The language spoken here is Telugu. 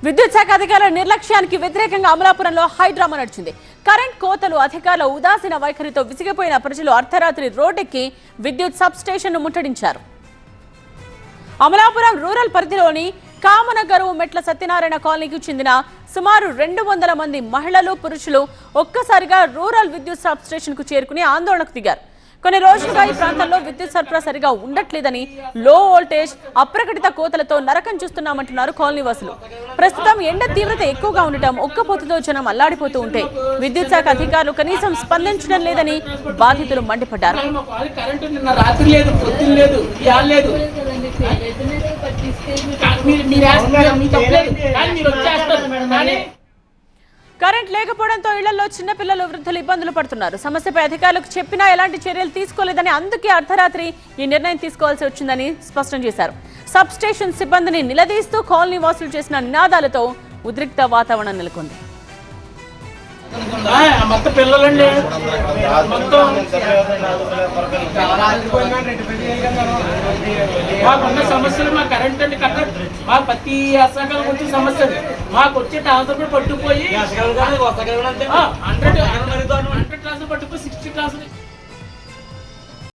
విద్యుత్ శాఖ అధికారుల నిర్లక్ష్యానికి వ్యతిరేకంగా అమలాపురంలో హైడ్రామా నడిచింది. కరెంట్ కోతలు, అధికారుల ఉదాసీన వైఖరితో విసిగిపోయిన ప్రజలు అర్ధరాత్రి రోడ్డెక్కి విద్యుత్ సబ్ స్టేషన్ ను ముట్టడించారు. అమలాపురం రూరల్ పరిధిలోని కామనగరు మెట్ల సత్యనారాయణ కాలనీకి చెందిన సుమారు 200 మంది మహిళలు, పురుషులు ఒక్కసారిగా రూరల్ విద్యుత్ సబ్ స్టేషన్ కు చేరుకుని ఆందోళనకు దిగారు. కొన్ని రోజులుగా ఈ ప్రాంతంలో విద్యుత్ సరఫరా సరిగా ఉండట్లేదని, లో వోల్టేజ్, అప్రకటిత కోతలతో నరకం చూస్తున్నామంటున్నారు కాలనీవాసులు. ప్రస్తుతం ఎండ తీవ్రత ఎక్కువగా ఉండటం, ఒక్కపోతుతో జనం అల్లాడిపోతూ ఉంటే విద్యుత్ శాఖ అధికారులు కనీసం స్పందించడం లేదని బాధితులు మండిపడ్డారు. కరెంట్ లేకపోవడంతో ఇళ్లలో చిన్నపిల్లలు, వృద్ధులు ఇబ్బందులు పడుతున్నారు. సమస్యపై అధికారులకు చెప్పినా ఎలాంటి చర్యలు తీసుకోలేదని, అందుకే అర్ధరాత్రి ఈ నిర్ణయం తీసుకోవాల్సి వచ్చిందని స్పష్టం చేశారు. సబ్ స్టేషన్ సిబ్బందిని నిలదీస్తూ కాలనీ వాసులు చేసిన నినాదాలతో ఉద్రిక్త వాతావరణం నెలకొంది. మొత్తం పిల్లలండి, మాకున్న సమస్యలు మా కరెంట్ అండి కట్ట మా ప్రతి అసకాలం వచ్చే సమస్య మాకు వచ్చే ట్రాన్స్ఫర్ పట్టుకుపోయి 100 ట్రాన్స్ఫర్ పట్టుకుపోయి 60 ట్రాన్స్ఫర్